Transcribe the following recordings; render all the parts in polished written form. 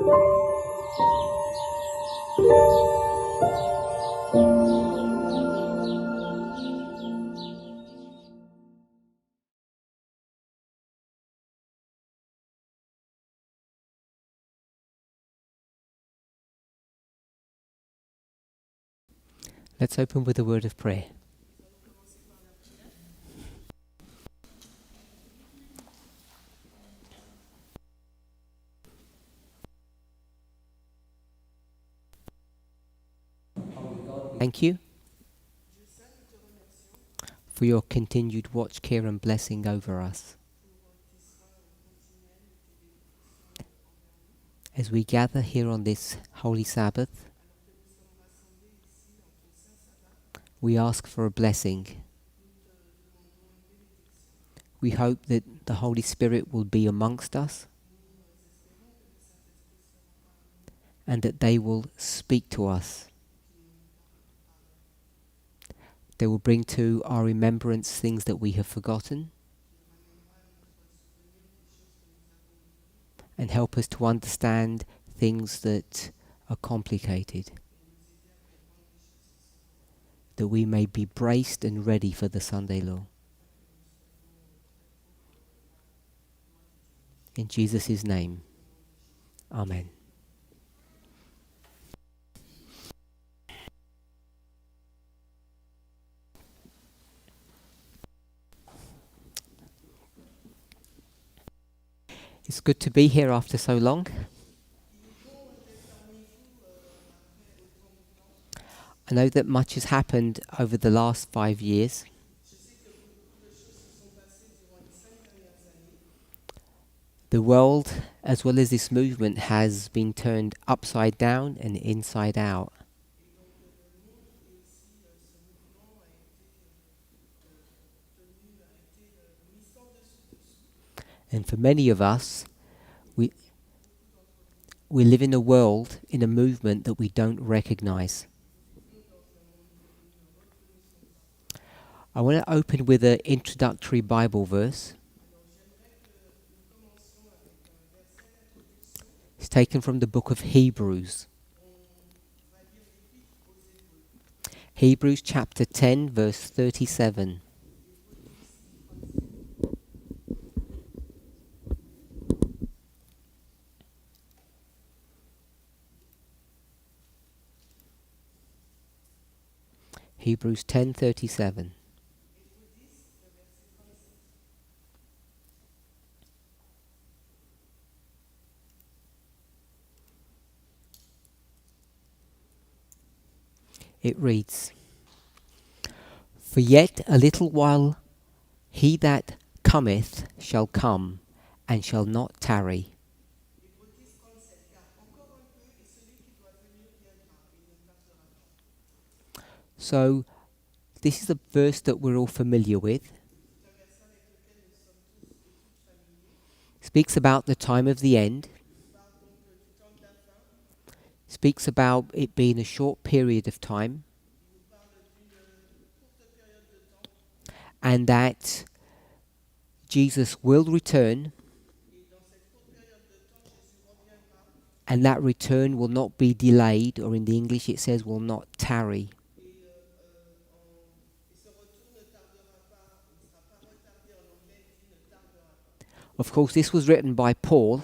Let's open with a word of prayer. Thank you for your continued watch, care and blessing over us. As we gather here on this Holy Sabbath, we ask for a blessing. We hope that the Holy Spirit will be amongst us and that they will speak to us. They will bring to our remembrance things that we have forgotten and help us to understand things that are complicated, that we may be braced and ready for the Sunday law. In Jesus' name, Amen. It's good to be here after so long. I know that much has happened over the last 5 years. The world, as well as this movement, has been turned upside down and inside out. And for many of us, we live in a world, in a movement that we don't recognize. I want to open with an introductory Bible verse. It's taken from the book of Hebrews. Hebrews chapter 10, verse 37. Hebrews 10:37. It reads, "For yet a little while he that cometh shall come, and shall not tarry." So, this is a verse that we're all familiar with. Speaks about the time of the end. Speaks about it being a short period of time. And that Jesus will return. And that return will not be delayed, or in the English it says will not tarry. Of course, this was written by Paul,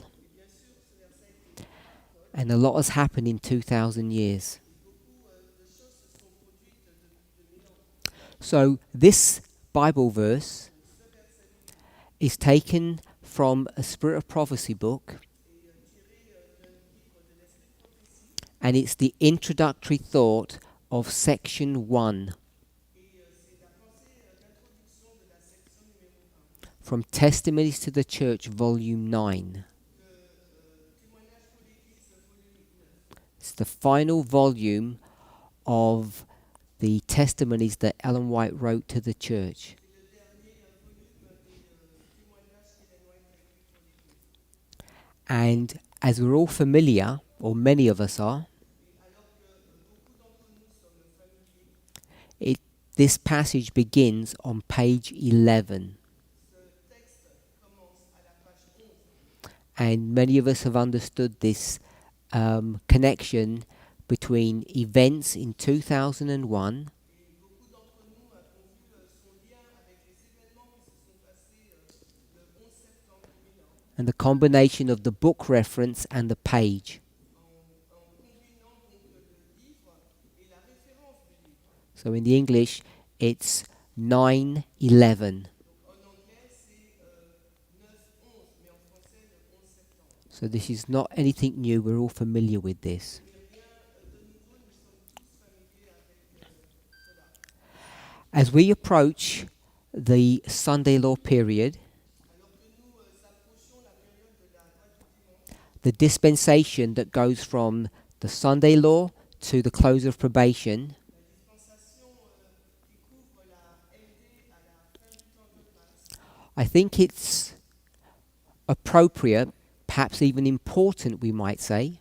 and a lot has happened in 2,000 years. So this Bible verse is taken from a Spirit of Prophecy book, and it's the introductory thought of section 1 from Testimonies to the Church, volume 9. It's the final volume of the testimonies that Ellen White wrote to the church. And as we're all familiar, or many of us are, this passage begins on page 11. And many of us have understood this connection between events in 2001 and the combination of the book reference and the page. So in the English, it's 9/11. So this is not anything new. We're all familiar with this. As we approach the Sunday law period, the dispensation that goes from the Sunday law to the close of probation, I think it's appropriate, perhaps even important, we might say,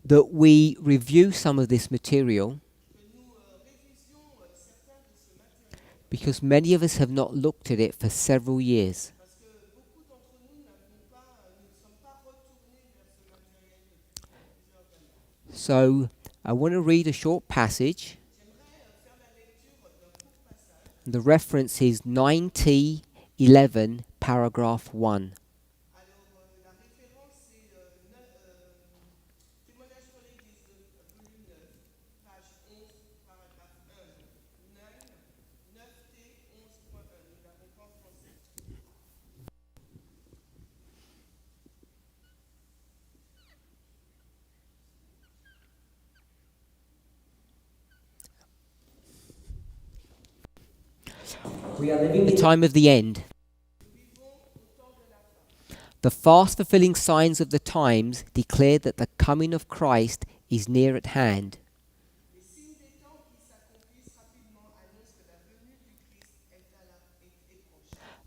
that we review some of this material because many of us have not looked at it for several years. So I want to read a short passage. The reference is 9T11, paragraph 1. We are living in the time of the end. The fast-fulfilling signs of the times declare that the coming of Christ is near at hand.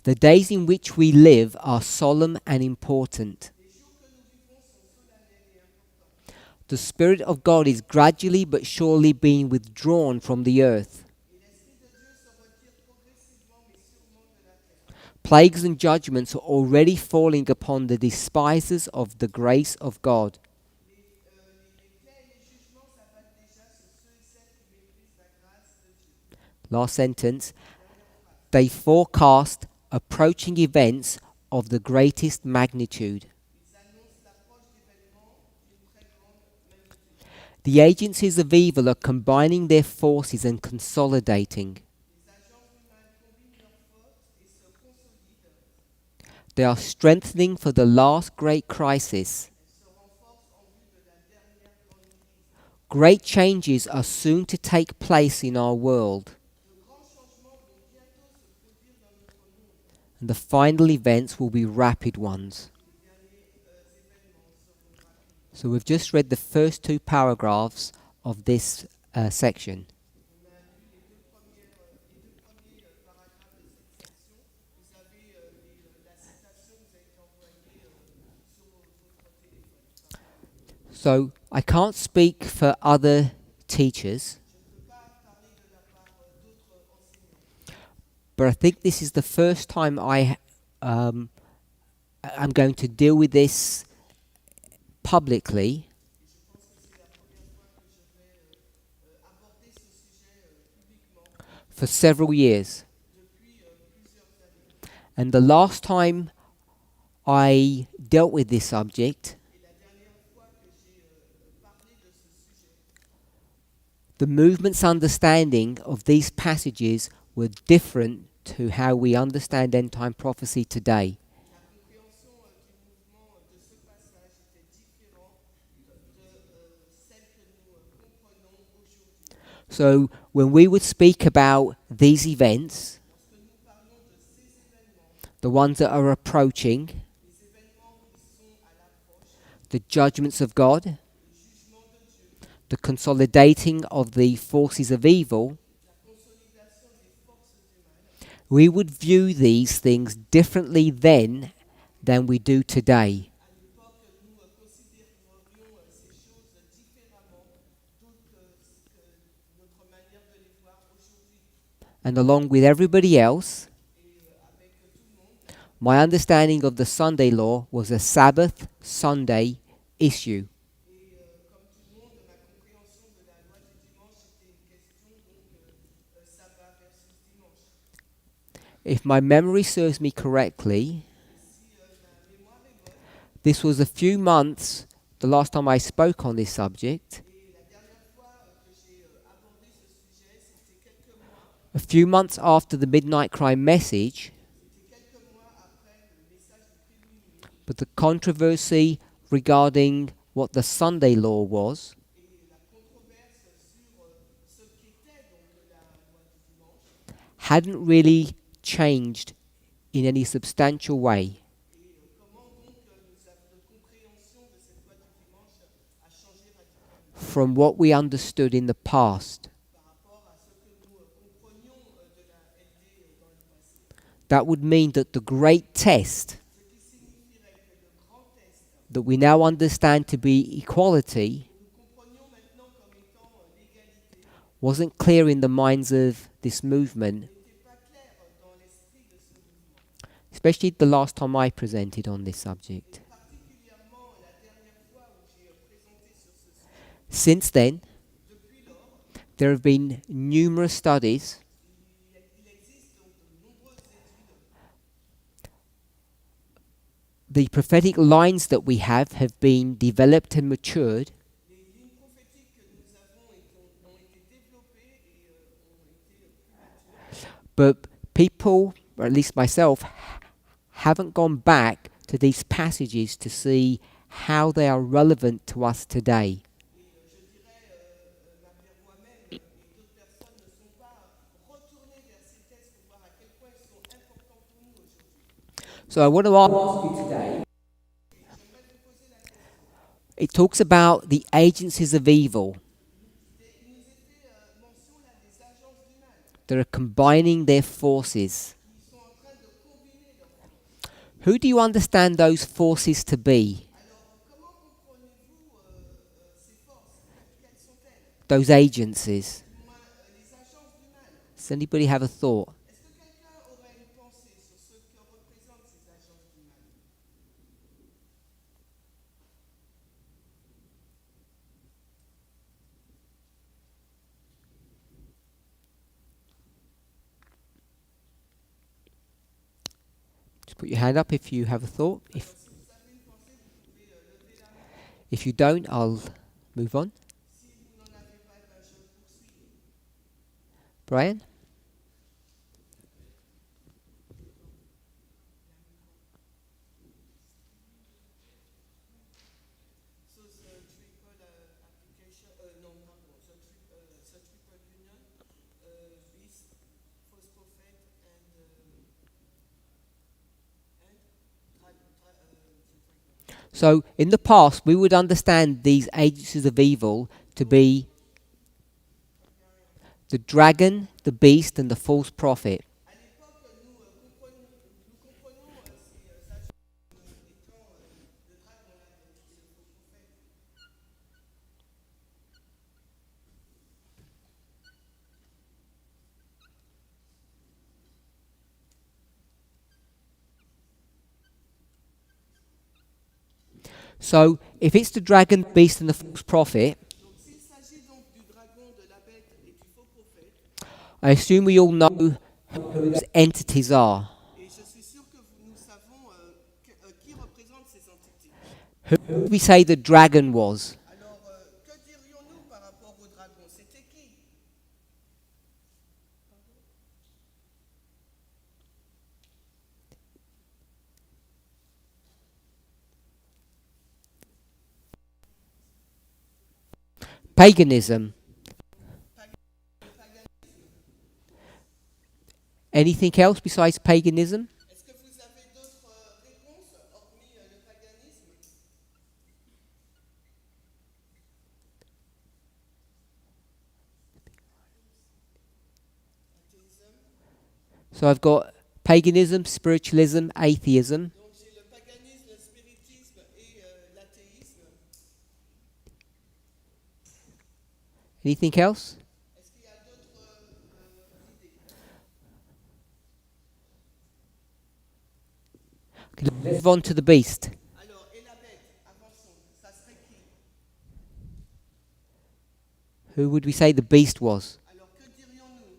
The days in which we live are solemn and important. The Spirit of God is gradually but surely being withdrawn from the earth. Plagues and judgments are already falling upon the despisers of the grace of God. Last sentence. They forecast approaching events of the greatest magnitude. The agencies of evil are combining their forces and consolidating. They are strengthening for the last great crisis. Great changes are soon to take place in our world. And the final events will be rapid ones. So we've just read the first two paragraphs of this section. So I can't speak for other teachers, but I think this is the first time I'm going to deal with this publicly. For several years. And the last time I dealt with this subject, the movement's understanding of these passages were different to how we understand end-time prophecy today. So when we would speak about these events, the ones that are approaching, the judgments of God, the consolidating of the forces of evil, we would view these things differently then than we do today. And along with everybody else, My understanding of the Sunday law was a Sabbath Sunday issue. Et comme tout le monde, ma compréhension de la loi du dimanche était une question, donc sabbat versus dimanche. If my memory serves me correctly, Et si ma mémoire est bonne, this was a few months the last time I spoke on this subject, et la dernière fois que j'ai abordé ce sujet, c'était quelques mois, a few months after the Midnight Cry message, c'était quelques mois après le message du prix de minuit, but the controversy regarding what the Sunday law was et la controverse sur ce qu'était donc la loi du dimanche, hadn't really changed in any substantial way. et comment donc notre compréhension de cette loi du dimanche a changé radicalement From what we understood in the past. par rapport à ce que nous comprenions de la LD dans le passé. That would mean that the great test Ce qui signifierait que le grand test that we now understand to be equality que nous comprenions maintenant comme étant l'égalité wasn't clear in the minds of this movement, n'était pas clair dans l'esprit de ce mouvement. especially the last time I presented on this subject. Et particulièrement la dernière fois où j'ai présenté sur ce sujet. Since then, Depuis lors, there have been numerous studies il existe donc de nombreuses études. the prophetic lines that we have been developed and matured, Les lignes prophétiques que nous avons ont été développées et ont été plus matures. but people, or at least myself, haven't gone back to these passages to see how they are relevant to us today. Et je dirais, moi-même et d'autres personnes ne sont pas retournés vers ces textes pour voir à quel point ils sont importants pour nous aujourd'hui. So I want to ask you today, Et j'aimerais vous poser la question. it talks about the agencies of evil Il nous est fait mention là des agences du mal that are combining their forces. qui sont en train de combiner leurs forces. Who do you understand those forces to be? Alors, comment comprenez-vous ces forces? Quelles sont-elles? Those agencies. Du moins, les agences du mal. Does anybody have a thought? Est-ce que quelqu'un aurait une pensée sur ce que représentent ces agences du mal? Just put your hand up if you have a thought. Alors, si vous avez une pensée, vous pouvez lever la main. If you don't, I'll move on. Si vous n'en avez pas, ben, je poursuis. Brian? So the triple application, no, pardon, the triple union, beast, false prophet, and dragon. So, in the past, we would understand these agencies of evil to be the dragon, the beast, and the false prophet. À l'époque, nous comprenons ces agences étant le dragon, la bête, et le faux prophète. So, if it's the dragon, the beast, and the false prophet, Donc s'il s'agit donc du dragon, de la bête et du faux prophète, I assume we all know who those entities are. et je suis sûr que nous savons qui représente ces entités. Who would we say the dragon was? Alors, que dirions-nous par rapport au dragon? C'était qui? Paganism. Le paganisme. Anything else besides paganism? Est-ce que vous avez d'autres réponses hormis le paganisme? Athéisme. So I've got paganism, spiritualism, atheism. Donc j'ai le paganisme, le spiritisme et l'athéisme. Anything else? Est-ce qu'il y a d'autres idées? Let's move on to the beast. Alors, et la bête, avançons, ça serait qui? Who would we say the beast was? Alors, que dirions-nous?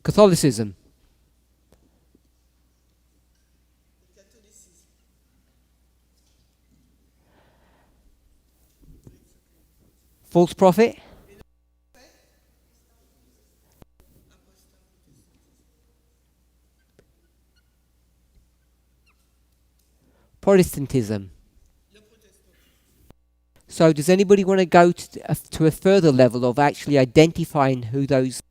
Catholicism. Le catholicisme. False prophet. Protestantism. Le protestantisme. So does anybody want to go to a further level of actually identifying who those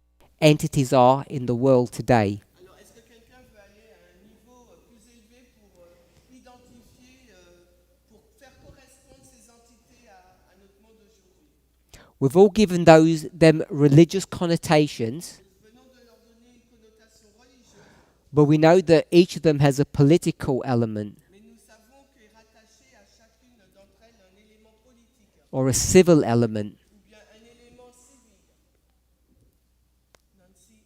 entities are in the world today? Alors, est-ce que quelqu'un veut aller à un niveau plus élevé pour identifier, pour faire correspondre ces entités à notre monde d'aujourd'hui? We've all given them religious connotations, Nous venons de leur donner une connotation religieuse, but we know that each of them has a political element mais nous savons qu'est rattaché à chacune d'entre elles un élément politique or a civil element. ou bien un élément civil. Nancy,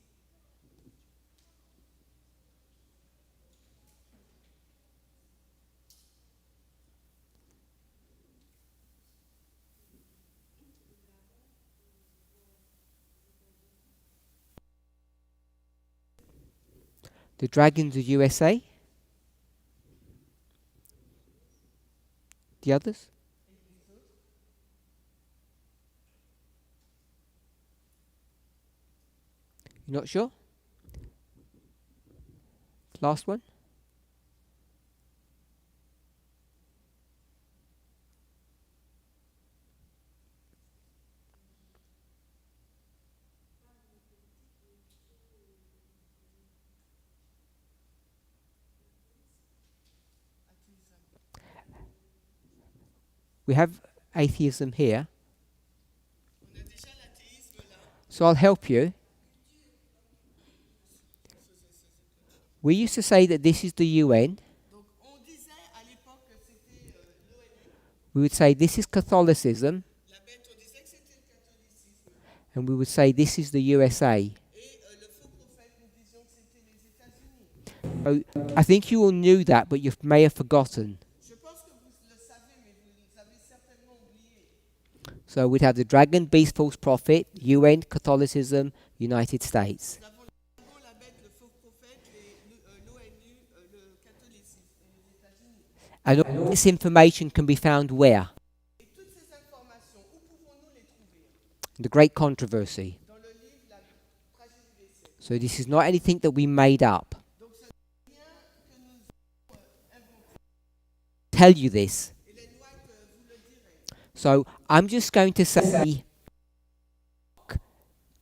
The dragons of USA. The others? You're not sure? Last one? We have atheism here, on a déjà l'athéisme là. so I'll help you. We used to say that this is the UN. Donc, on disait à l'époque que c'était l'ONU. We would say this is Catholicism, La bête, on disait que c'était le catholicisme. and we would say this is the USA. Et le faux prophète, nous disions que c'était les États-Unis. So I think you all knew that, but you may have forgotten. Je pense que vous le savez, mais vous avez certainement oublié. So we'd have the dragon, beast, false prophet, UN, Catholicism, United States. Nous avons le dragon, la bête, le faux prophète, l'ONU, le catholicisme et les États-Unis. And all this information can be found where? Et toutes ces informations, où pouvons-nous les trouver? The Great Controversy. Dans le livre La tragédie des siècles. So this is not anything that we made up. Donc ce n'est rien que nous avons inventé. Tell you this. Et les lois que vous le direz. So I'm just going to say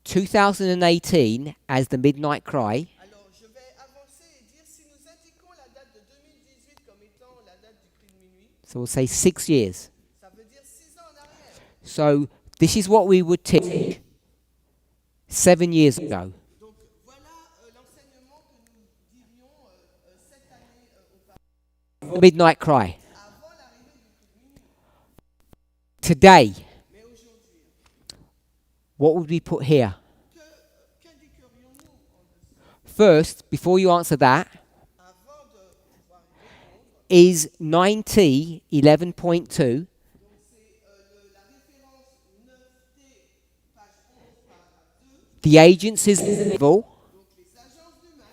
2018 as the midnight cry. Alors je vais avancer et dire si nous indiquons la date de 2018 comme étant la date du cri de minuit, So we'll say 6 years. ça veut dire 6 ans en arrière. So this is what we would teach 7 years ago. Donc voilà l'enseignement que nous dirions cette année auparavant, Midnight cry. avant l'arrivée du cri de minuit. Today, Mais aujourd'hui, what would we put here? qu'indiquerions-nous en dessous? First, before you answer that, Avant de pouvoir y répondre, is 9T 11.2 donc c'est la référence 9T, page 11, paragraphe 2, the agencies of evil? donc les agences du mal.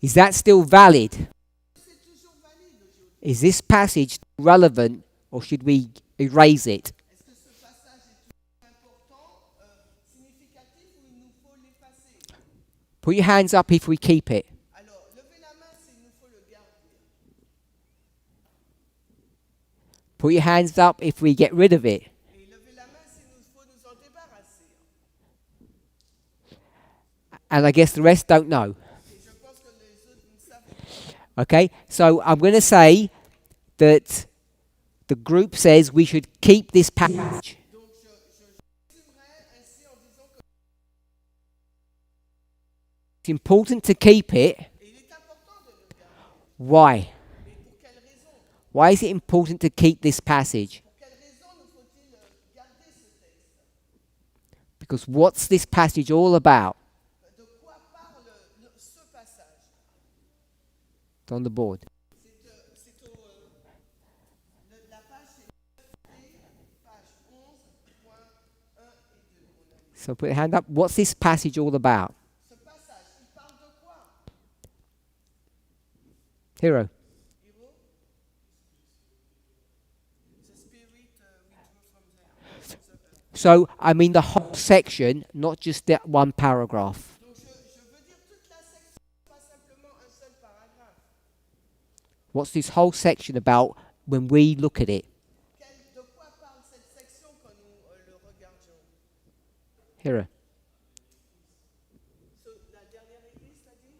Is that still valid? C'est toujours valide aujourd'hui. Is this passage relevant or should we erase it? Est-ce que ce passage est toujours important, significatif ou il nous faut l'effacer? Put your hands up if we keep it. Alors, levez la main s'il nous faut le garder. Put your hands up if we get rid of it. Et levez la main s'il nous faut nous en débarrasser. And I guess the rest don't know. Et je pense que les autres ne savent pas. Okay, so I'm going to say that the group says we should keep this passage. Donc, je résumerai ainsi en disant que It's important to keep it. il est important de le garder. Why? Mais pour quelle raison? Why is it important to keep this passage? Pour quelle raison nous faut-il Because what's this passage all about? De quoi parle ce passage? It's on the board. La page, c'est 9D, page 11.1 et 2. So put your hand up. What's this passage all about? Ce passage, il parle de quoi? Hero. Hero? The spirit withdrew from the So, I mean the whole section, not just that one paragraph. Donc je veux dire toute la section, pas simplement un seul paragraphe. What's this whole section about when we look at it? De quoi parle cette section quand nous le regardions? Hero. So, la dernière église, t'as dit?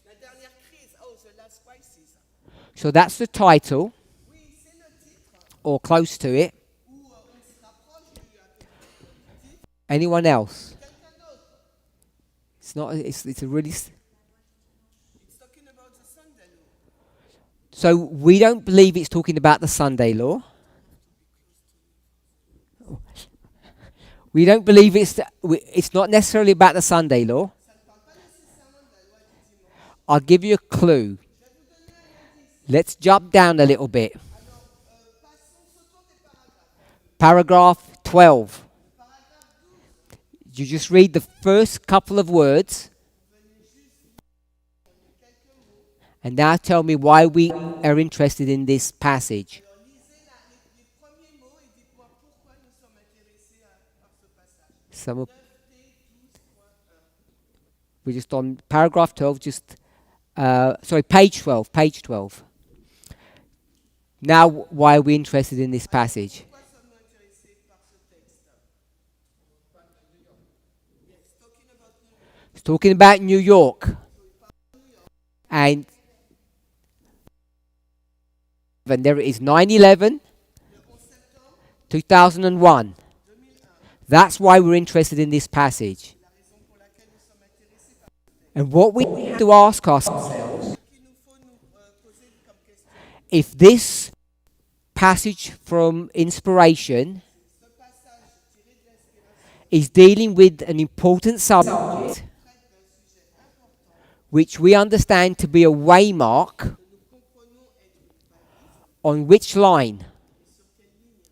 La dernière crise. Oh, the last crisis. So that's the title, Oui, c'est le titre or close to it. où on se rapproche du titre. Anyone else? Quelqu'un d'autre? It's not. It's a really. It's talking about the Sunday law. So we don't believe it's talking about the Sunday law. We don't believe it's not necessarily about the Sunday law. Ça ne parle pas nécessairement de la loi du dimanche. I'll give you a clue. Je vais vous donner un indice. Let's jump down a little bit. Alors, passons, sautons des paragraphes. Paragraph 12. Paragraphe 12. You just read the first couple of words, Venez juste quelques mots. and now tell me why we are interested in this passage. Alors, lisez les premiers mots et dites-moi pourquoi nous sommes intéressés par ce passage. Some of, 9D 12.1. we're just on paragraph 12, page 12, page 12. Now, why are we interested in this passage? Pourquoi sommes-nous intéressés par ce texte? Yes, talking about New York. It's talking about New York. And there it is, 9/11, 2001. That's why we're interested in this passage. And what we have to ask ourselves, Qu'il nous faut nous poser comme question. if this passage from inspiration Ce passage tiré de l'inspiration is dealing with an important subject, traite d'un sujet important which we understand to be a waymark, que nous comprenons être une balise on which line? et sur quelle ligne.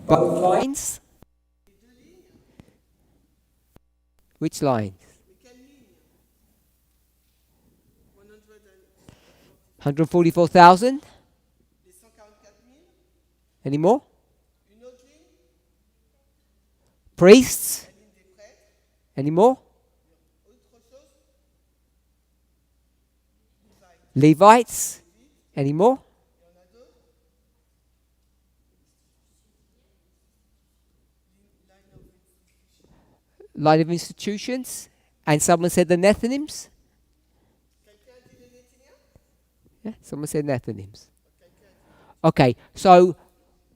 Both lines? Les deux lignes, Which lines? mais quelle ligne? 144,000? Les 144 000. Any more? Une autre ligne, Priests? la ligne des prêtres. Any more? Autre chose, Levites? Any more? il y en a d'autres. Line of institutions? And someone said the Nethinims? Quelqu'un a dit les Néthiniens? Yeah, someone said Nethinims. Okay, so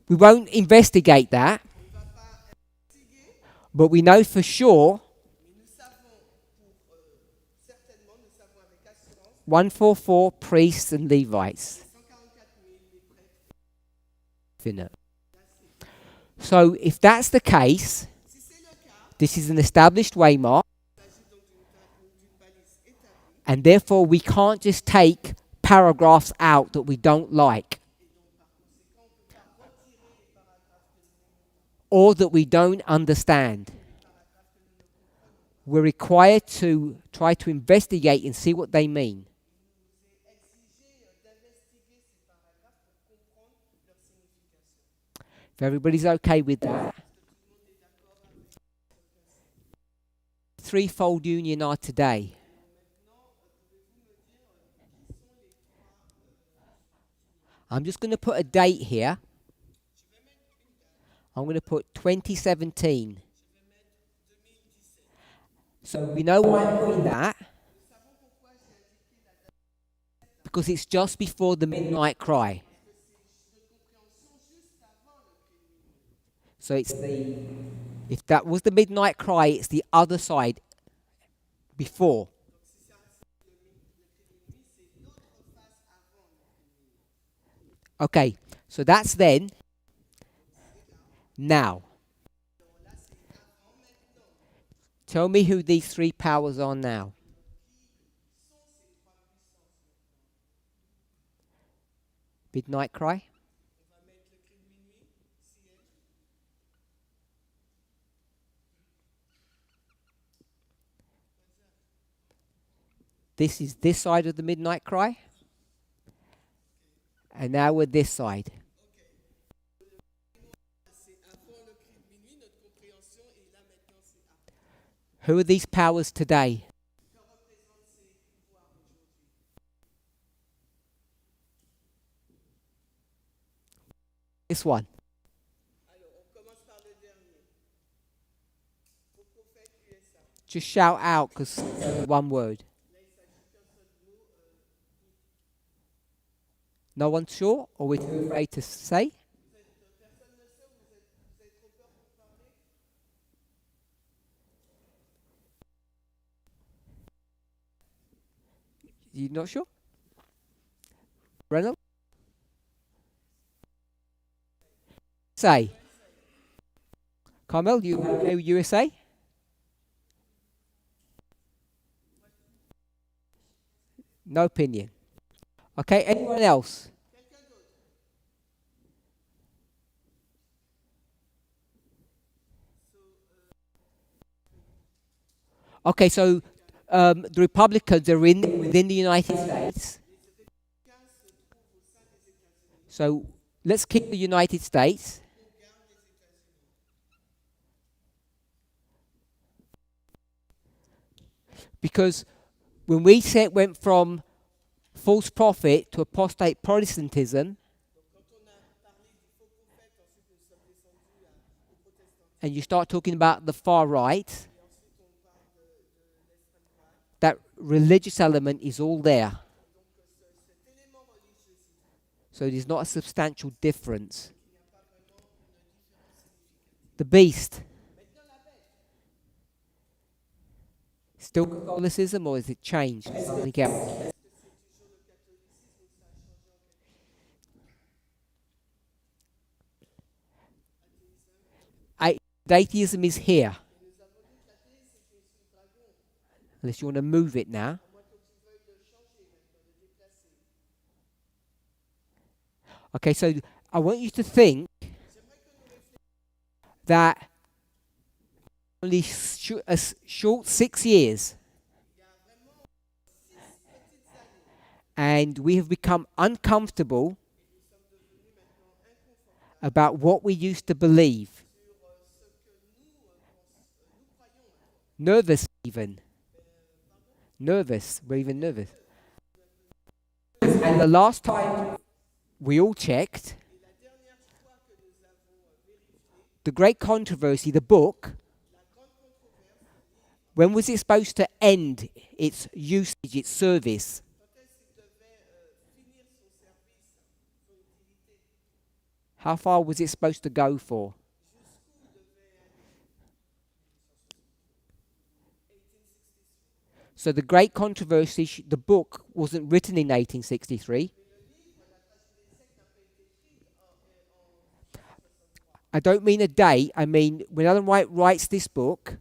we won't investigate that, On ne va pas investiguer, but we know for sure mais nous savons certainement, nous savons avec assurance, 144 priests and Levites. 144 000 les prêtres. Finna. So if that's the case, Si c'est le cas, this is an established waymark, il s'agit donc d'une balise établie, and therefore we can't just take paragraphs out that we don't like et donc par conséquent, on ne peut pas retirer les paragraphes que nous or that we don't understand. We're required to try to investigate and see what they mean. est exigé d'investiguer ces paragraphes pour comprendre leur signification. If everybody's okay with that. Threefold union are today. I'm just going to put a date here. I'm going to put 2017. So we know why I'm putting that. Because it's just before the midnight cry. So if that was the midnight cry, it's the other side before. Okay, so that's then. now. Tell me who these three powers are now. Midnight cry. This is this side of the midnight cry. And now we're this side. Who are these powers today? This one. Just shout out because one word. No one's sure or we're too afraid to say? You not sure? Reynolds? Say. Carmel, you know USA? No opinion. Okay, anyone else? Okay, so the Republicans are within the United States. So let's keep the United States. Because when we went from false prophet to apostate Protestantism, and you start talking about the far right, that religious element is all there. So there's not a substantial difference. The beast. Still Catholicism or has it changed? Something else? Atheism is here. Unless you want to move it now. Okay, so I want you to think that only a short 6 years and we have become uncomfortable about what we used to believe. Nervous even. Nervous. We're even nervous. And the last time we all checked, the Great Controversy, the book, when was it supposed to end its usage, its service? How far was it supposed to go for? So the Great Controversy, the book, wasn't written in 1863. I don't mean a date. I mean, when Ellen White writes this book,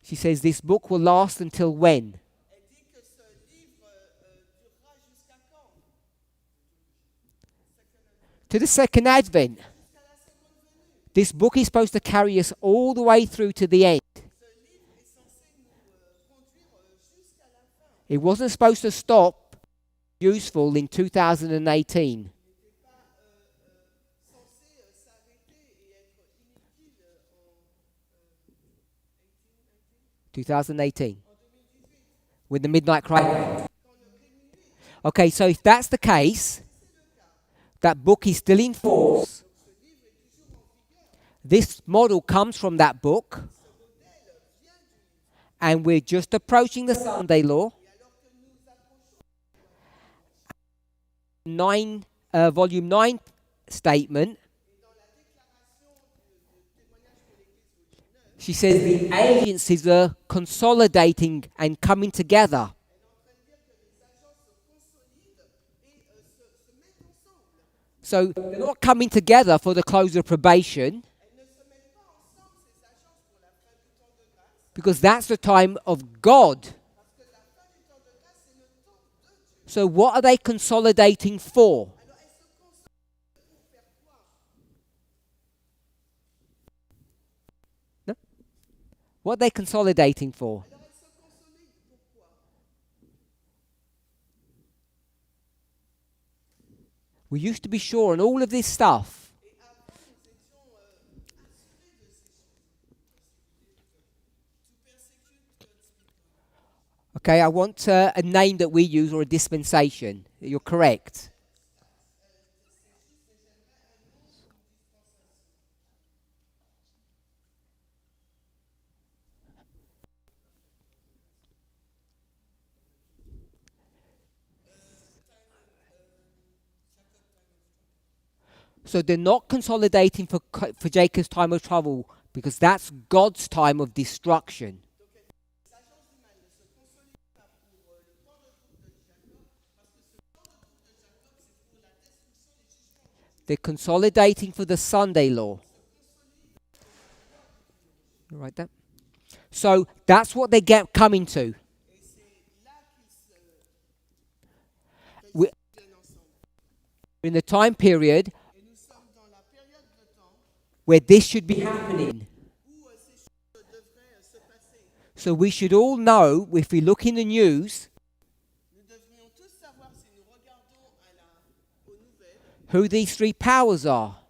she says this book will last until when? To the second advent. This book is supposed to carry us all the way through to the end. It wasn't supposed to stop useful in 2018. 2018. With the midnight cry. Okay, so if that's the case, that book is still in force. This model comes from that book. And we're just approaching the Sunday law. Volume 9 statement. She says the agencies are consolidating and coming together. So they're not coming together for the close of probation elles ne se mettent pas ensemble, ces agences, pour la fin du temps de grâce, because that's the time of God. parce que la fin du temps de grâce, c'est le temps de Dieu. So what are they consolidating for? Alors, elles se consolident pour faire quoi? No? What are they consolidating for? Alors, elles se consolident pourquoi? We used to be sure on all of this stuff. Et avant, nous étions assurés de ces choses. To persecute God's people. Okay, I want a name that we use or a dispensation. You're correct. So they're not consolidating for Jacob's time of trouble because that's God's time of destruction. Les agences du mal ne se consolident pas pour le temps de trouble de Jacob, parce que ce temps de trouble de Jacob, c'est pour la destruction des jugements de Dieu. They're consolidating for the Sunday law. You write that? So that's what they get coming to. Et c'est là qu'ils se We- viennent ensemble. In the time period Et nous sommes dans la période de temps where this should be happening. où ces choses devraient se passer. So we should all know, if we look in the news, Nous devrions tous savoir, si nous regardons aux nouvelles, who these three powers are.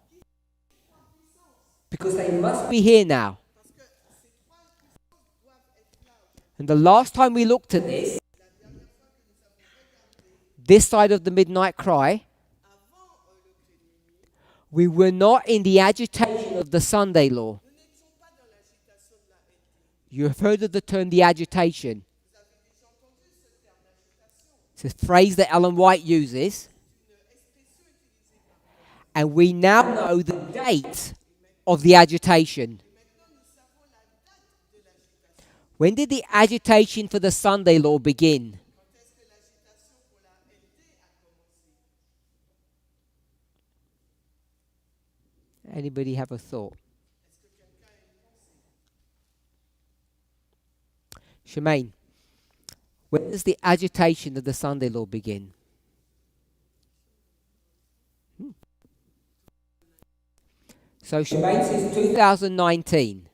Because they must be here now. parce que ces trois puissances doivent être là. And the last time we looked at this, La dernière fois que nous avons regardé this side of the midnight cry, avant le cri de minuit, we were not in the agitation of the Sunday law. nous n'étions pas dans l'agitation de la NT. You have heard of the term the agitation. Vous avez déjà entendu ce terme d'agitation. It's a phrase that Ellen White uses. Une expression utilisée par And we now know the date of the agitation. Maintenant, nous savons la date de l'agitation. When did the agitation for the Sunday law begin? Quand est-ce que l'agitation pour la LD a commencé? Anybody have a thought? Est-ce que quelqu'un a une pensée? Shemaine, when does the agitation of the Sunday law begin? So Shemaine says 2019.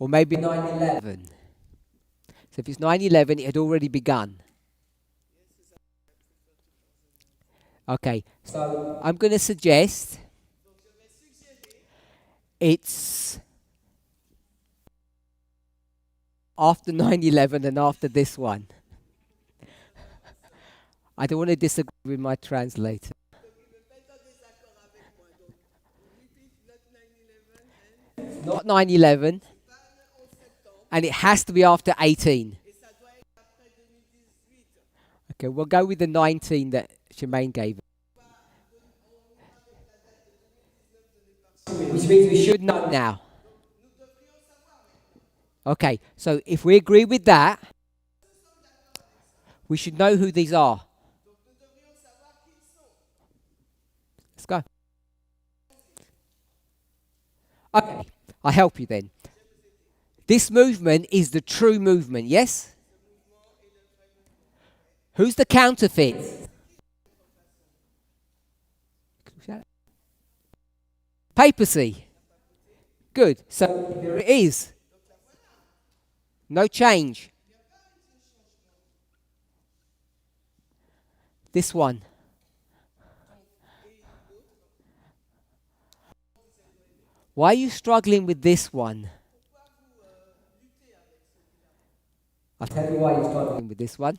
Or maybe 9/11. So if it's 9/11, it had already begun. Okay, so I'm going to suggest Donc, je vais suggérer it's after 9/11 and after this one. I don't want to disagree with my translator. donc il ne peut pas être en désaccord avec moi. Donc, repeat not 9/11 Not 9/11, pas le 11 septembre and it has to be after 18. et ça doit être après 2018. Okay, we'll go with the 19 that Shemaine gave. Which means we should know now. Nous devrions savoir maintenant. Okay, so if we agree with that, we should know who these are. Donc nous devrions savoir qui ils sont. Let's go. Okay, I'll help you then. This movement is the true movement, yes? Who's the counterfeit? Papacy. Good. So there it is. No change. This one. Why are you struggling with this one? I'll tell you why you're struggling with this one.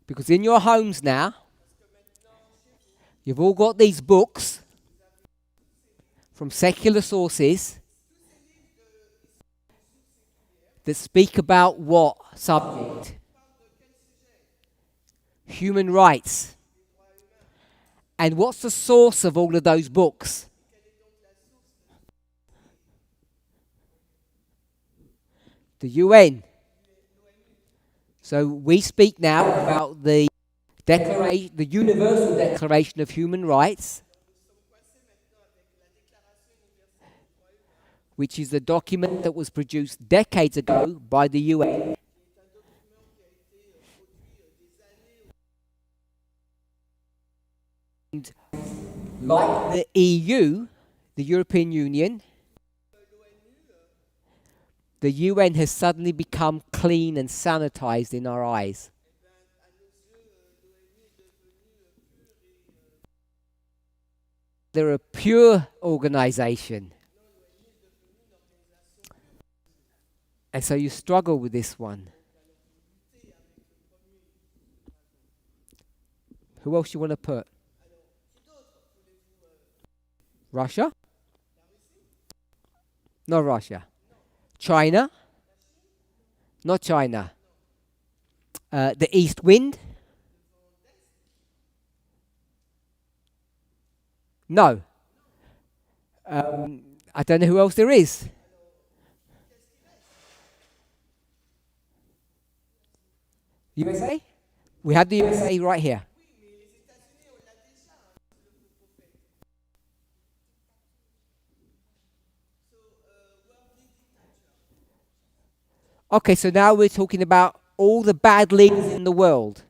Because in your homes now, you've all got these books from secular sources that speak about what subject? Human rights. And what's the source of all of those books? The UN. So we speak now about the the Universal Declaration of Human Rights, which is a document that was produced decades ago by the UN. And like the EU, the European Union, the UN has suddenly become clean and sanitized in our eyes. They're a pure organization. And so you struggle with this one. Who else you want to put? Russia? Not Russia. China? Not China. The East Wind? No. I don't know who else there is. USA? We have the USA right here. Okay, so now we're talking about all the bad leaders in the world.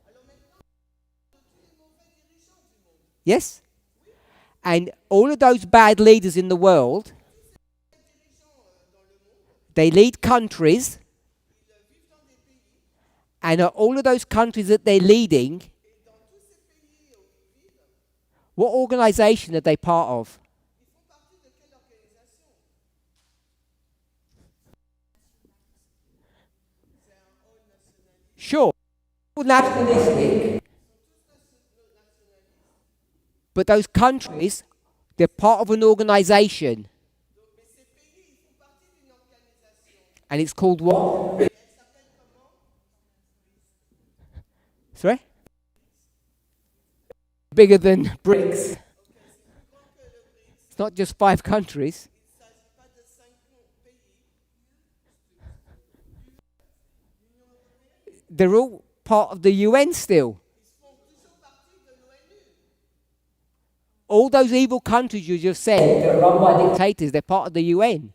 Yes? And all of those bad leaders in the world, they lead countries, and all of those countries that they're leading, what organization are they part of? Sure, nationalistic. But those countries, they're part of an organization. And it's called what? Sorry? Bigger than BRICS. It's not just 5 countries. They're all part of the UN still. All those evil countries you just said, they're run by dictators, they're part of the UN.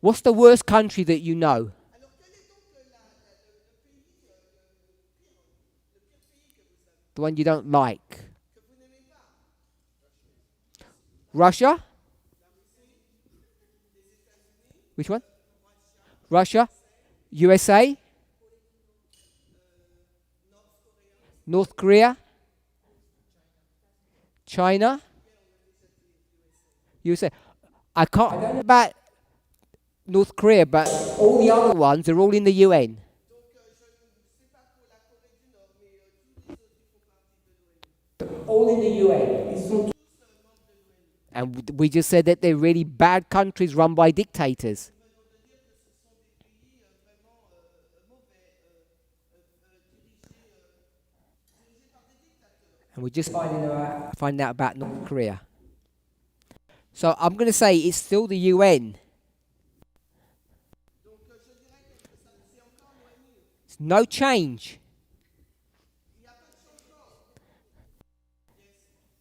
What's the worst country that you know? The one you don't like? Russia? Which one? Russia? USA? North Korea? China? USA? I don't know about North Korea, but all the other ones are all in the UN. All in the UN. And we just said that they're really bad countries run by dictators. And we're just finding out about North Korea. So I'm going to say it's still the UN. It's no change.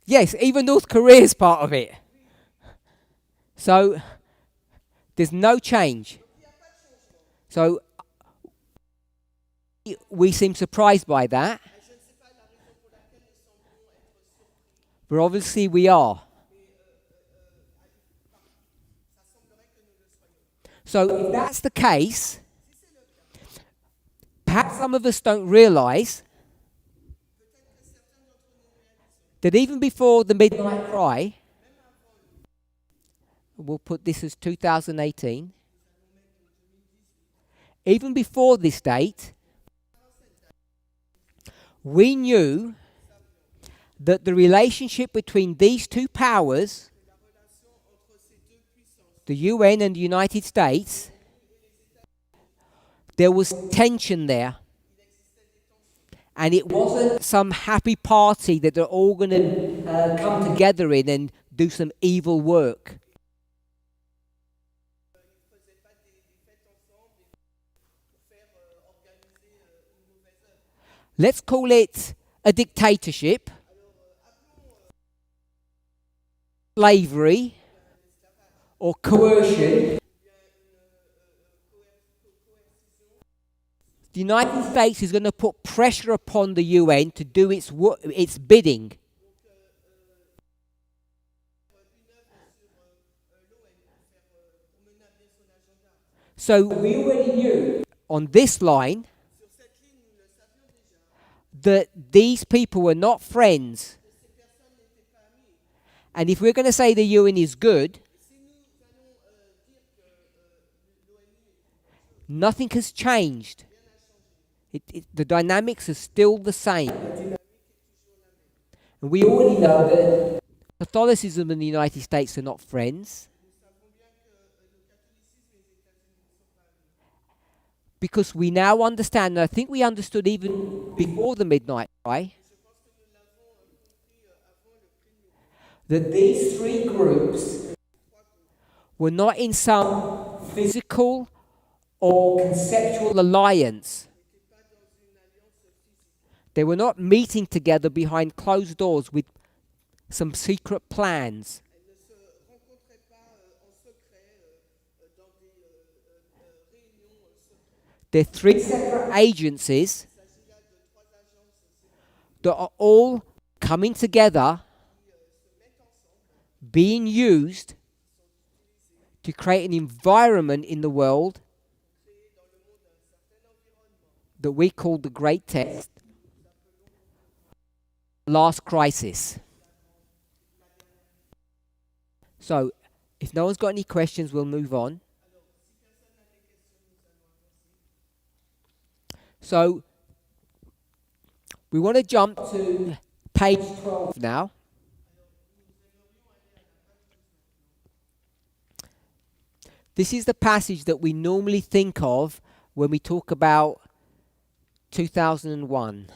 Yes, even North Korea is part of it. So there's no change. So we seem surprised by that. But obviously we are. So if that's the case, perhaps some of us don't realize that even before the midnight cry, we'll put this as 2018, even before this date, we knew that the relationship between these two powers, the UN and the United States, there was tension there. And it wasn't some happy party that they're all going to come together in and do some evil work. let's call it a dictatorship, slavery, or coercion, the United States is going to put pressure upon the UN to do its bidding. So we already knew on this line Sur cette ligne, nous le savions déjà that these people were not friends. que ces personnes n'étaient pas amies. And if we're going to say the UN is good, Et si nous allons dire que l'ONU est nothing has changed. rien n'a changé, The dynamics are still the same. la dynamique est toujours la même. And we already know that Catholicism and the United States are not friends Nous savons bien que le catholicisme et les États-Unis ne sont pas amis. because we now understand, and I think we understood even before the midnight cry, Je pense que nous l'avons compris avant le cri de midi. that these three groups were not in some physical or conceptual alliance. N'étaient pas dans une alliance physique. They were not meeting together behind closed doors with some secret plans. Elles ne se rencontraient pas en secret dans des réunions secrètes. They're three separate agencies Il s'agit là de trois agences séparées that are all coming together, qui se mettent ensemble, being used to create an environment in the world créer dans le monde un certain environnement that we call the Great Test, last crisis. So, if no one's got any questions, we'll move on. So, we want to jump to page 12 now. This is the passage that we normally think of when we talk about 2001.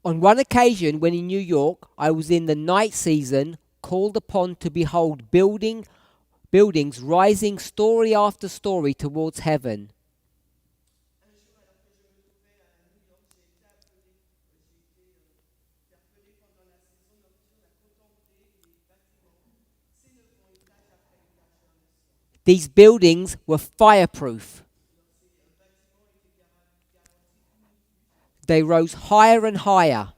On one occasion, when in New York, I was in the night season, called upon to behold buildings rising story after story towards heaven. Un jour, alors que je me trouvais à New York, j'ai été interpellé pendant la saison nocturne à contempler les bâtiments s'élevant étage après étage vers le ciel. These buildings were fireproof. Ces bâtiments étaient garantis. They rose higher and higher.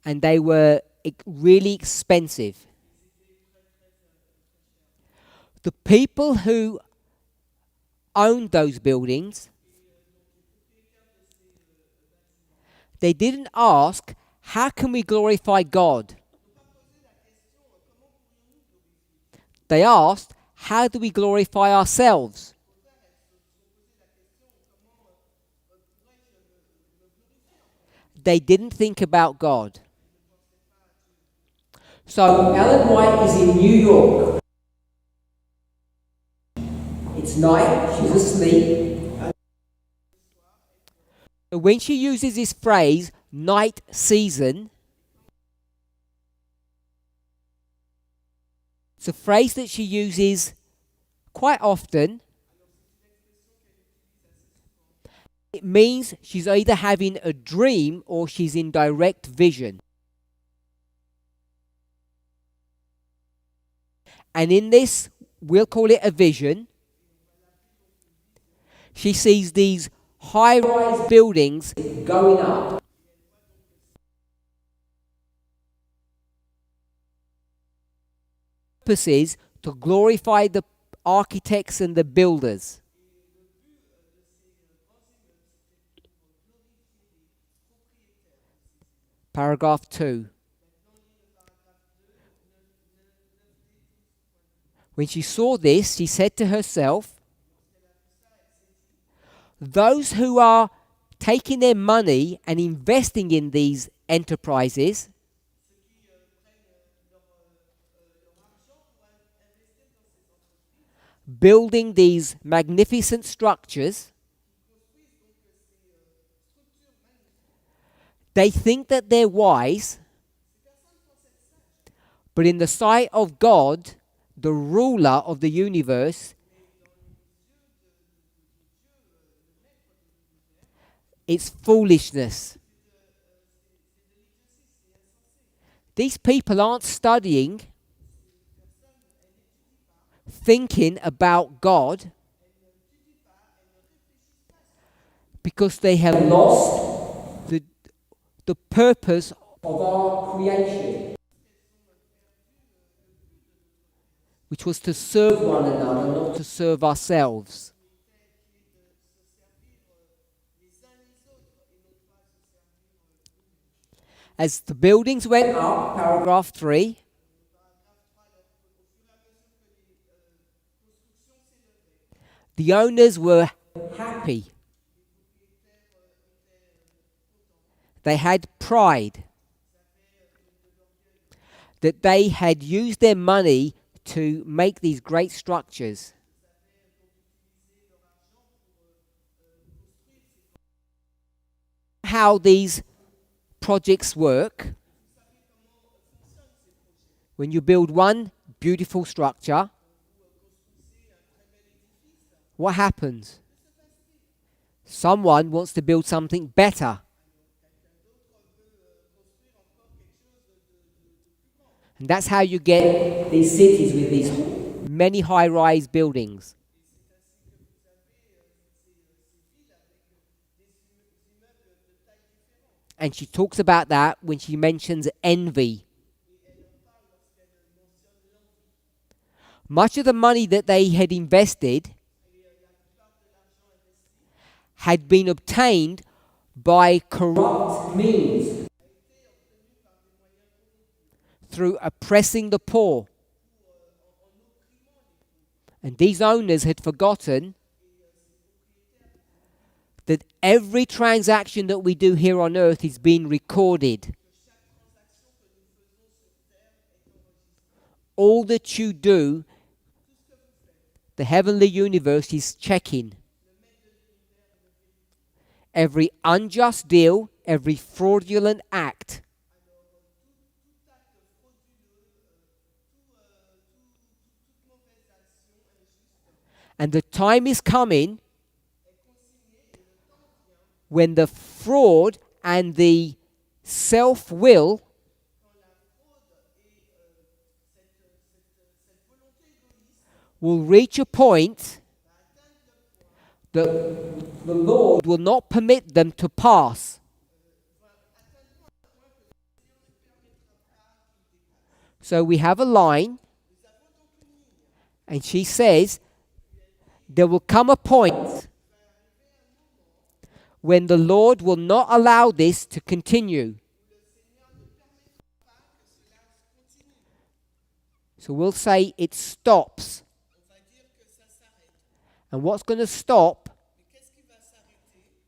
And they were really expensive. The people who owned those buildings, they didn't ask, how can we glorify God? They asked, how do we glorify ourselves? They didn't think about God. So Ellen White is in New York. It's night, she's asleep. When she uses this phrase, night season, it's a phrase that she uses quite often. It means she's either having a dream or she's in direct vision. And in this, we'll call it a vision, she sees these high-rise buildings going up. The purpose is to glorify the architects and the builders. Paragraph 2. When she saw this, she said to herself, those who are taking their money and investing in these enterprises, building these magnificent structures, they think that they're wise, But in the sight of God, the ruler of the universe, it's foolishness. These people aren't studying, thinking about God, because they have lost the purpose of our creation, which was to serve one another, not to serve ourselves. As the buildings went up, paragraph 3, the owners were happy. They had pride that they had used their money to make these great structures. How these projects work. When you build one beautiful structure, what happens? Someone wants to build something better. And that's how you get these cities with these many high-rise buildings. And she talks about that when she mentions envy. Much of the money that they had invested had been obtained by corrupt means, through oppressing the poor. And these owners had forgotten that every transaction that we do here on earth is being recorded. All that you do, the heavenly universe is checking. Every unjust deal, every fraudulent act. And the time is coming when the fraud and the self-will will reach a point that the Lord will not permit them to pass. So we have a line, and she says, there will come a point when the Lord will not allow this to continue. So we'll say it stops. And what's going to stop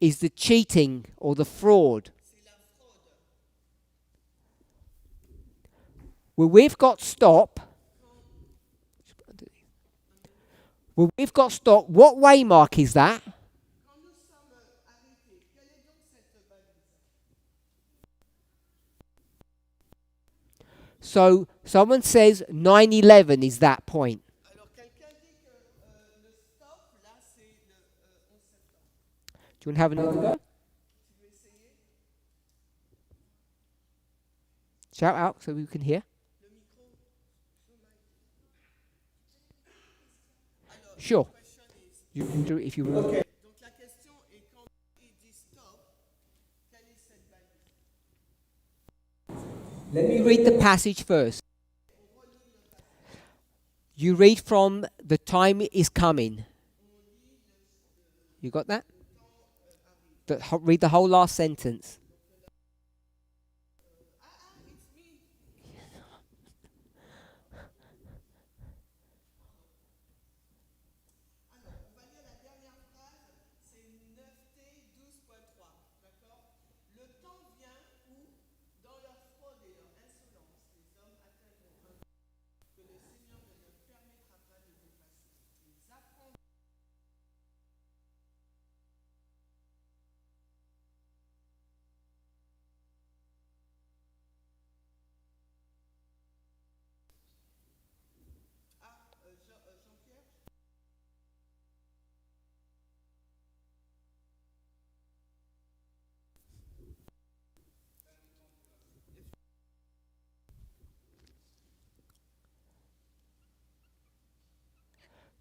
is the cheating or the fraud. Well, we've got stop. Well, we've got stop. What waymark is that? So someone says 9/11 is that point. Do you want to have another go? Shout out so we can hear. Sure. You can do it if you want. Donc la question est quand il dit stop, quelle est cette value? Let me read the passage first. You read from the time is coming. You got that? Read the whole last sentence.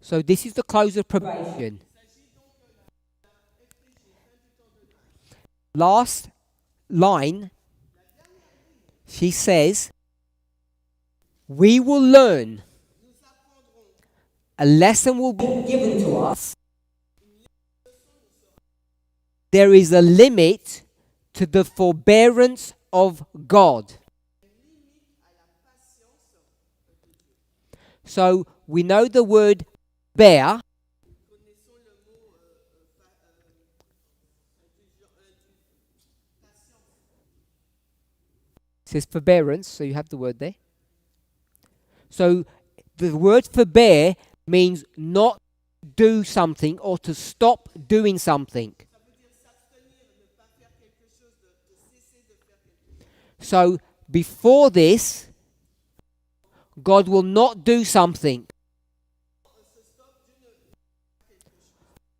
So this is the close of probation. Last line, she says, we will learn. A lesson will be given to us. There is a limit to the forbearance of God. So we know the word bear. It says forbearance, so you have the word there. So the word forbear means not do something or to stop doing something. So before this, God will not do something.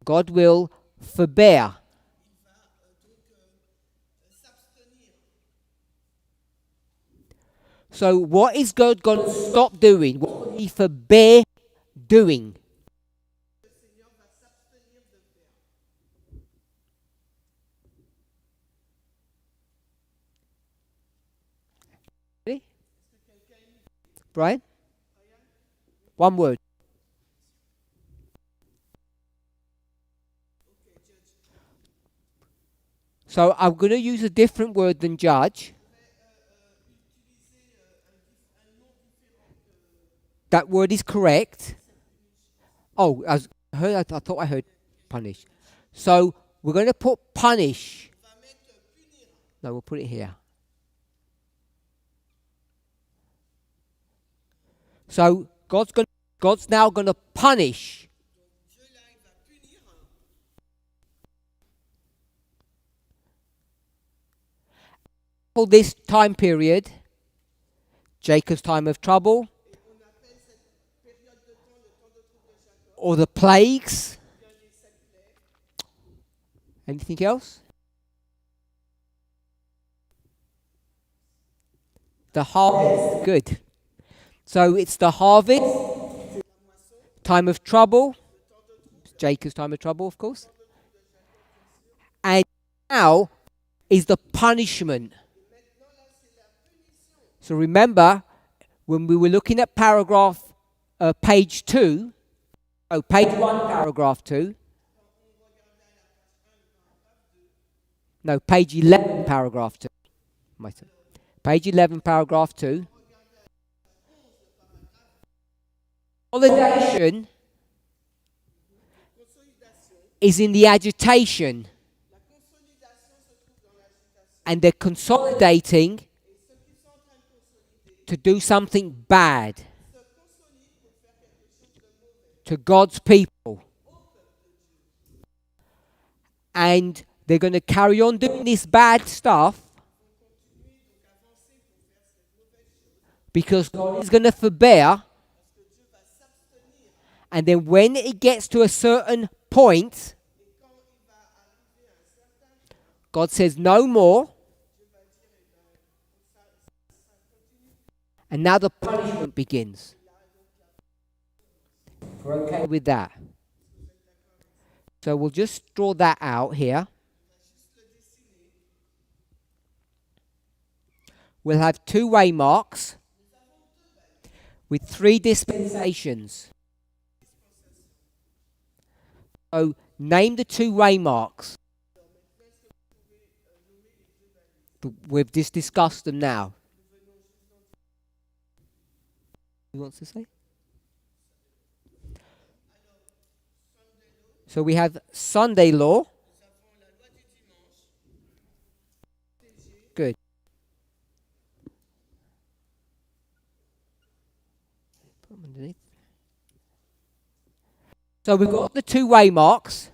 God will forbear. So what is God going to stop doing? What will he forbear doing? Ready? Brian? One word. So I'm going to use a different word than judge. That word is correct. Oh, I thought I heard punish. So we're going to put punish. No, we'll put it here. So God's now going to punish. For this time period, Jacob's time of trouble, or the plagues. Anything else? The harvest. Good. So it's the harvest, time of trouble, Jacob's time of trouble, of course. And now is the punishment. So remember, when we were looking at paragraph page 2, page 1, paragraph 2. No, page 11, paragraph 2. Page 11, paragraph 2. Consolidation is in the agitation. And they're consolidating to do something bad to God's people. And they're going to carry on doing this bad stuff because God is going to forbear. And then when it gets to a certain point, God says no more. And now the punishment begins. We're okay with that. So we'll just draw that out here. We'll have 2 waymarks with 3 dispensations. So name the 2 waymarks. We've just discussed them now. Who wants to say? So we have Sunday law. Good. Put them underneath. So we've got the 2 waymarks.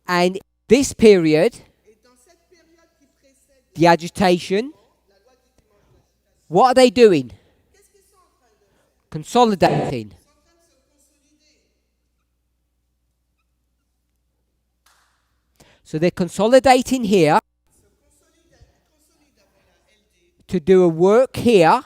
And this period, the agitation, what are they doing? Consolidating. So they're consolidating here to do a work here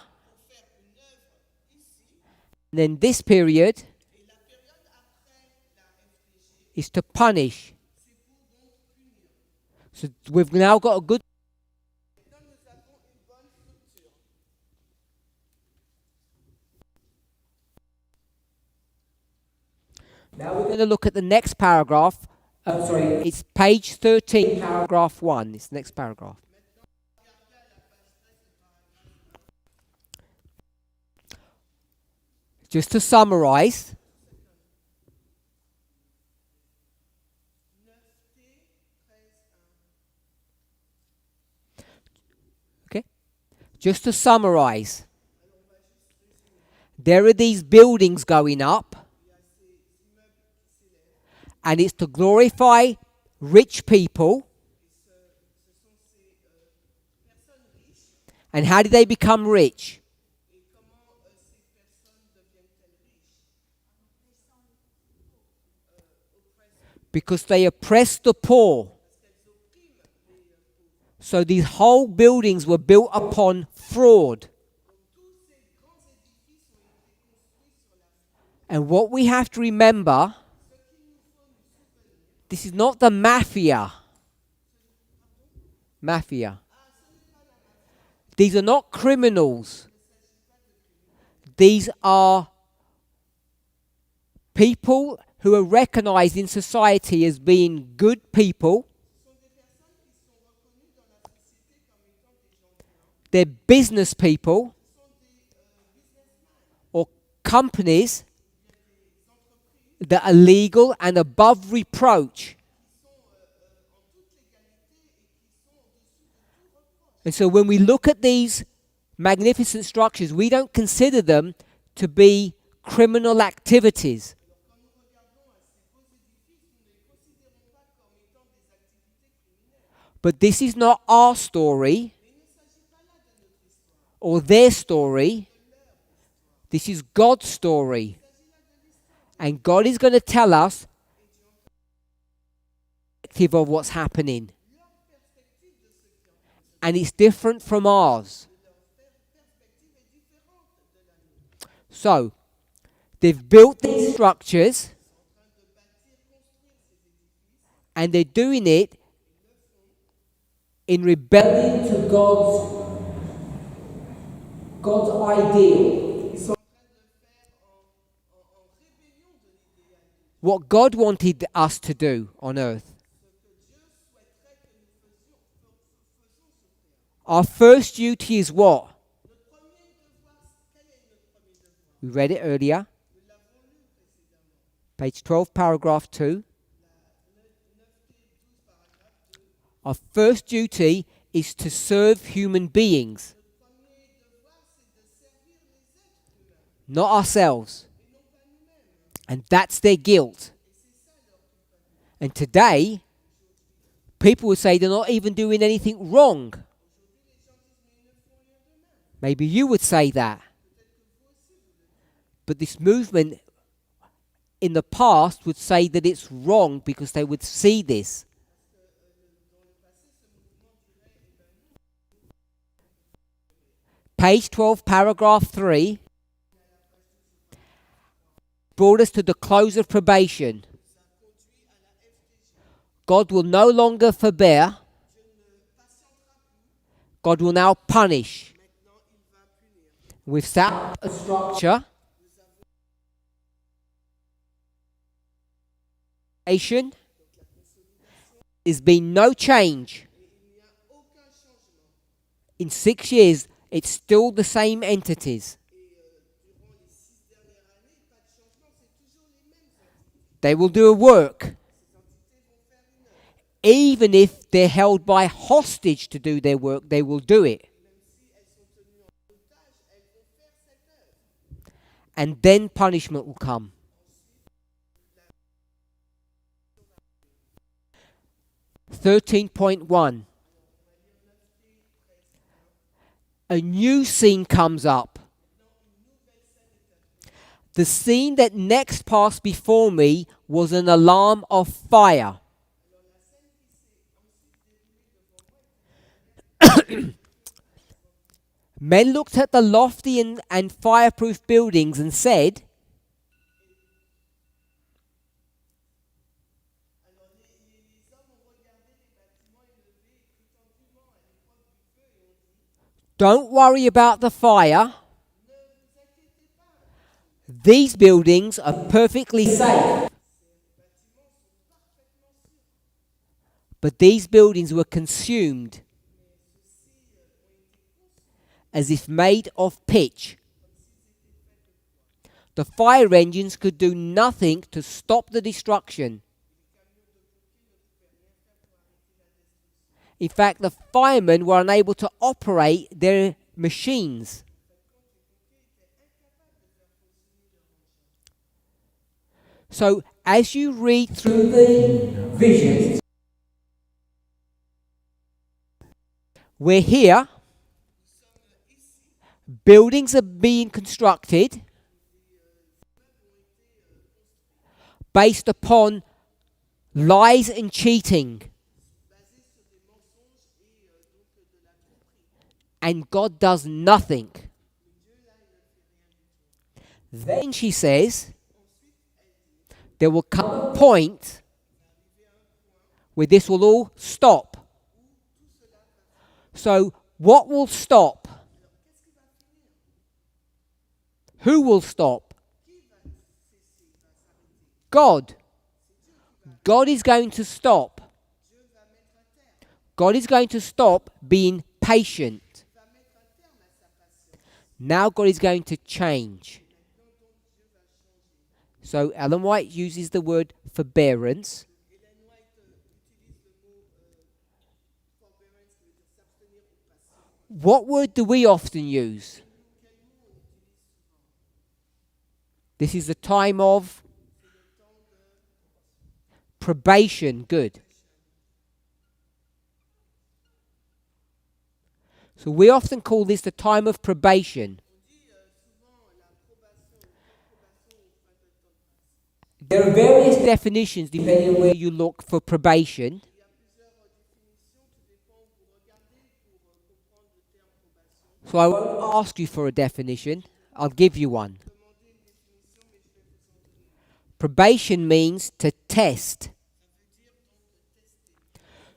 And then this period Et la période après la FTG, is to punish. c'est pour donc punir. So we've now got a good. Maintenant, nous avons une bonne structure. Now we're going to look at the next paragraph. It's page 13, paragraph 1. It's the next paragraph. Just to summarize, 9T, 13, 1. okay? Just to summarize, there are these buildings going up, Il y a ces immeubles qui s'élèvent. and it's to glorify rich people. Et ce sont ces personnes riches. And how did they become rich? Et comment ces personnes deviennent-elles riches? Because they oppressed the poor. Parce qu'elles oppriment les pauvres. So these whole buildings were built upon fraud. Donc tous ces grands édifices ont été construits sur la fraude. And what we have to remember, Ce qu'il nous faut nous souvenir, this is not the mafia. Mafia. These are not criminals. These are people who are recognized in society as being good people. ce sont des personnes qui sont reconnues dans la société comme étant des gens bien. They're business people Ce sont des businessmen, or companies des entreprises that are legal and above reproach. qui sont en toute légalité et qui sont au-dessus de tout reproche. And so when we look at these magnificent structures, we don't consider them to be criminal activities. Quand nous regardons à ces beaux édifices, nous ne les considérons pas comme étant des activités criminelles. But this is not our story Mais il ne s'agit pas là de notre histoire, or their story. de leur histoire. This is God's story. Il s'agit là de l'histoire. And God is going to tell us of what's happening. Leur perspective de ce qui est en train de se And it's different from ours. leur perspective est différente de la nôtre. So, they've built these structures En train de bâtir, construire ces édifices, and they're doing it in rebellion to God's ideal. ils sont en train de le faire en rébellion de l'idéal de Dieu. What God wanted us to do on earth. Ce que Dieu souhaiterait que nous faisons sur terre. Our first duty is what? Notre premier devoir, quel est notre premier devoir? We read it earlier. Nous l'avons lu précédemment. Page 12, paragraph 2. 9T, 12 paragraphe 2. Our first duty is to serve human beings, Notre premier devoir, c'est de servir les êtres humains not ourselves. et non pas nous-mêmes. And that's their guilt. Et c'est ça leur culpabilité. And today, people would say they're not even doing anything wrong. Aujourd'hui, les gens disent, mais ils ne font rien d'eux-mêmes. Maybe you would say that. Peut-être que vous aussi, vous le dites. But this movement in the past would say that it's wrong because they would see this. Dans le passé, ce mouvement dirait, eh ben non, Page 12, paragraph 3 brought us to the close of probation. ça conduit à la FTG. God will no longer forbear. Dieu ne patientera plus. God will now punish. Maintenant, il va punir. We've set up a structure. There's been no change. Et il n'y a aucun changement. In 6 years, it's still the same entities. Et durant les 6 dernières années, pas de changement, c'est toujours les mêmes entités. They will do a work. Ces entités vont faire une œuvre. Even if they're held by hostage to do their work, they will do it. Même si elles sont tenues en otage, elles vont faire cette œuvre. And then punishment will come. 13.1. A new scene comes up. The scene that next passed before me was an alarm of fire. Men looked at the lofty and fireproof buildings and said, Alors les hommes ont regardé les bâtiments élevés et prétendument à l'époque du feu et ont dit, "Don't worry about the fire. ne vous inquiétez pas, These buildings are perfectly safe." ces bâtiments sont parfaitement sûrs. But these buildings were consumed Mais ceux-ci ont été consumés as if made of pitch. comme s'ils étaient faits de bois. The fire engines could do nothing to stop the destruction. Les camions de pompiers ne pouvaient rien faire pour arrêter la destruction. In fact, the firemen were unable to operate their machines. En fin de compte, les pompiers étaient incapables de faire fonctionner leur engin. So, as you read through the visions, we're here, Nous sommes ici, buildings are being constructed les immeubles ont été construits based upon lies and cheating, basés sur des mensonges et donc de la tromperie. and God does nothing. Mais Dieu, là, il ne fait rien du tout. Then she says, Ensuite, elle dit, there will come a point il va arriver à un point where this will all stop. où tout cela va finir. So, what will stop? Alors, qu'est-ce qui va finir? Who will stop? Qui va cesser, va s'arrêter? God. C'est Dieu qui va. God is going to stop. Dieu va mettre un terme. God is going to stop being patient. Il va mettre un terme à sa patience. Now God is going to change. Maintenant, donc, Dieu va changer. So Ellen White uses the word forbearance. Hélène White utilise le mot forbearance, qui veut dire s'abstenir ou patient. What word do we often use? Quel mot on utilise souvent? This is the time of C'est le temps de probation. Good. So we often call this the time of probation. On dit souvent la probation, le temps de probation ou fin de temps de grâce. There are various definitions depending on where you look for probation. Il y a plusieurs définitions, tout dépend où vous regardez pour comprendre le terme probation. So I won't ask you for a definition. I'll give you one. Demandez une définition, mais je vais vous en donner. Probation means to test. Ça veut dire donc de tester.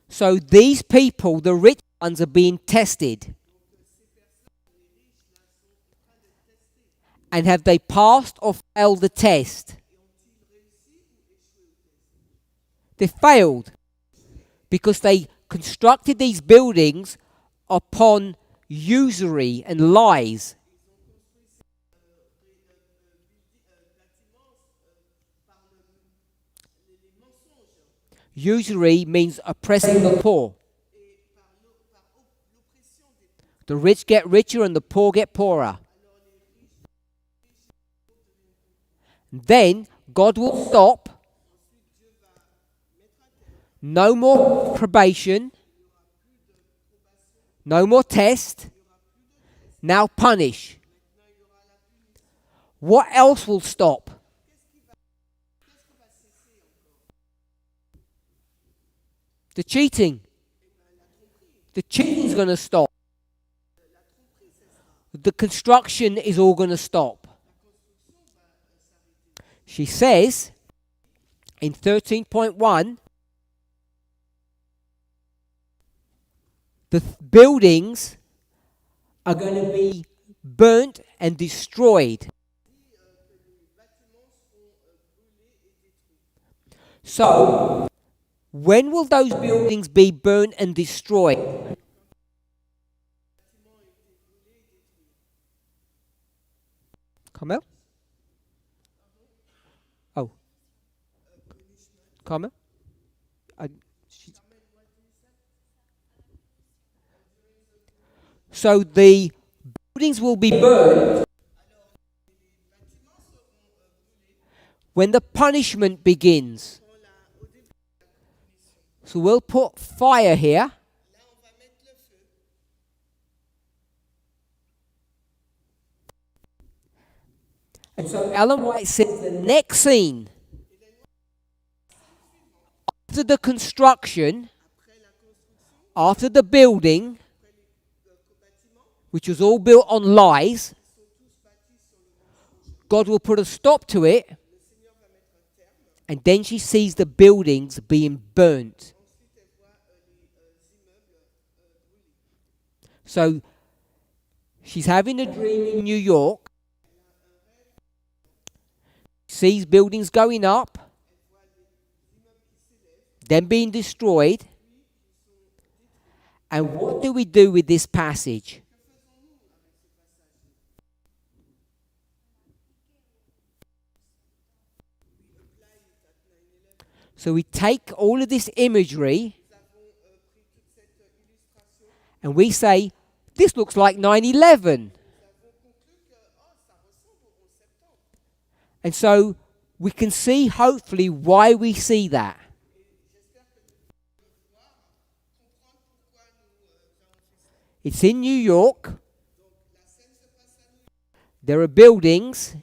So these people, the rich ones, are being tested. Donc ces personnes, les riches, là, sont en train d'être testées. And have they passed or failed the test? Et ont-ils réussi ou échoué au test? They failed because they constructed these buildings upon usury and lies. Ils ont construit ces bâtiments par les mensonges Usury means oppressing the poor. et par l'oppression des pauvres. The rich get richer and the poor get poorer. Alors les riches Then God will stop. ensuite Dieu va mettre un terme. No more probation. No more test. Now punish. Maintenant il y aura la punition. What else will stop? Qu'est-ce qui va cesser encore? The cheating. La tromperie. The cheating's going to stop. La tromperie cessera. The construction is all going to stop. La construction va s'arrêter. She says in 13.1, the buildings are going to be burnt and destroyed. Que les bâtiments seront brûlés et détruits. So, when will those buildings be burnt and destroyed? Les bâtiments ont été brûlés et détruits. Carmel? Oh. Carmel? So the buildings will be burned Alors les bâtiments seront brûlés when the punishment begins. au début de la punition. So we'll put fire here. Là on va mettre le feu. And so Ellen White says the next scene after the construction, Après la construction, after the building, après les bâtiments, which was all built on lies, God will put a stop to it, and then she sees the buildings being burnt. So she's having a dream in New York, sees buildings going up, then being destroyed. And what do we do with this passage? So we take all of this imagery and we say, this looks like 9/11. And so we can see hopefully why we see that. It's in New York. There are buildings.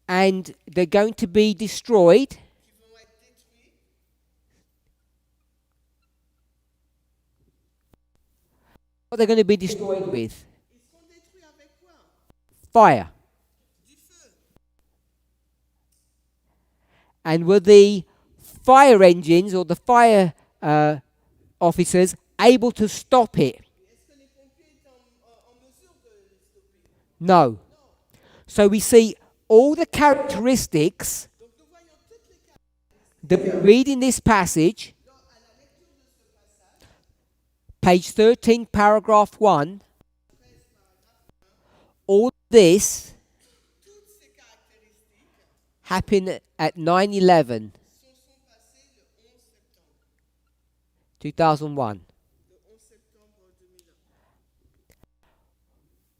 And they're going to be destroyed. What they're going to be destroyed with? Fire. And were the fire engines or the fire officers able to stop it? No. So we see all the characteristics that we read in this passage, page 13, paragraph 1, all this happened at 9/11, 2001.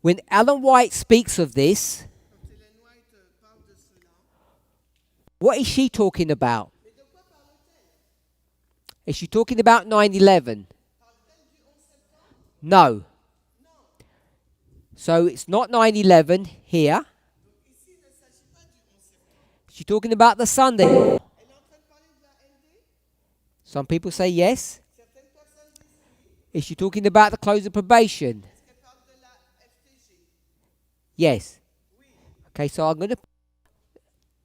When Ellen White speaks of this, what is she talking about? Is she talking about 9/11? No. So it's not 9/11 here. She's talking about the Sunday law. Some people say yes. Is she talking about the close of probation? Yes. Okay, so I'm going to put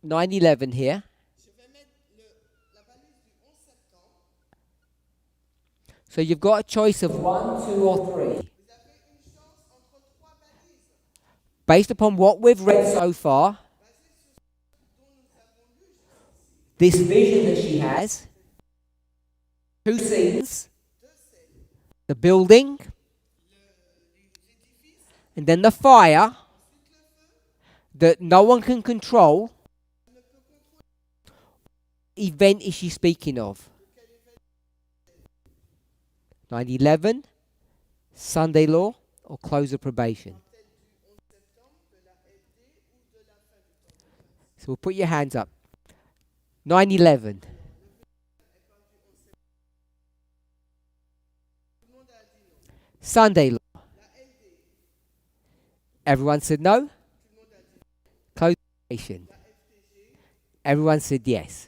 9/11 here. So you've got a choice of 1, 2, or 3. Based upon what we've read so far, this vision that she has, 2 scenes, the building, and then the fire that no one can control. What event is she speaking of? 9/11, Sunday law, or close of probation? So we'll put your hands up. 9/11. Sunday law. Everyone said no. Close of probation. Everyone said yes.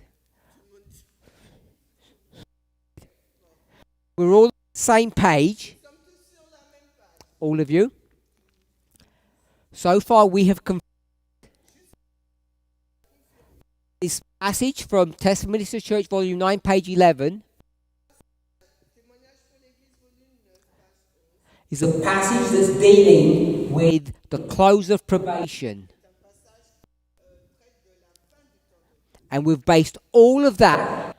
We're all on the same page. All of you. So far we have confirmed this passage from Testimonies to Church, volume 9, page 11, is a passage that's dealing with the close of probation. And we've based all of that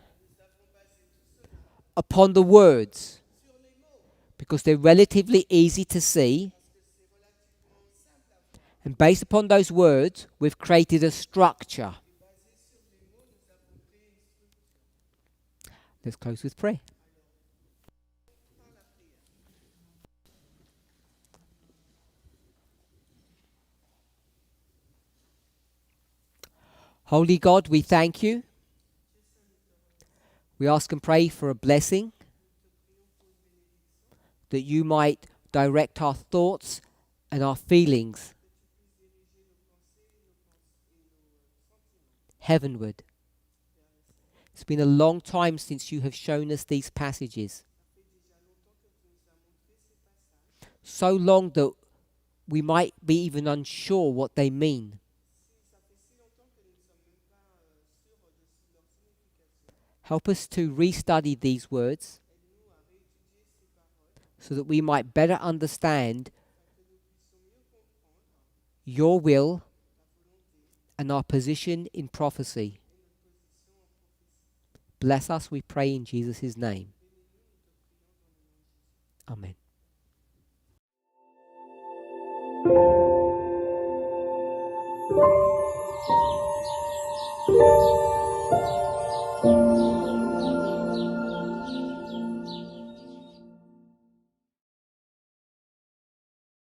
upon the words, because they're relatively easy to see. And based upon those words, we've created a structure. Let's close with prayer. Holy God, we thank you. We ask and pray for a blessing, that you might direct our thoughts and our feelings heavenward. It's been a long time since you have shown us these passages. So long that we might be even unsure what they mean. Help us to restudy these words so that we might better understand your will and our position in prophecy. Bless us, we pray, in Jesus' name. Amen.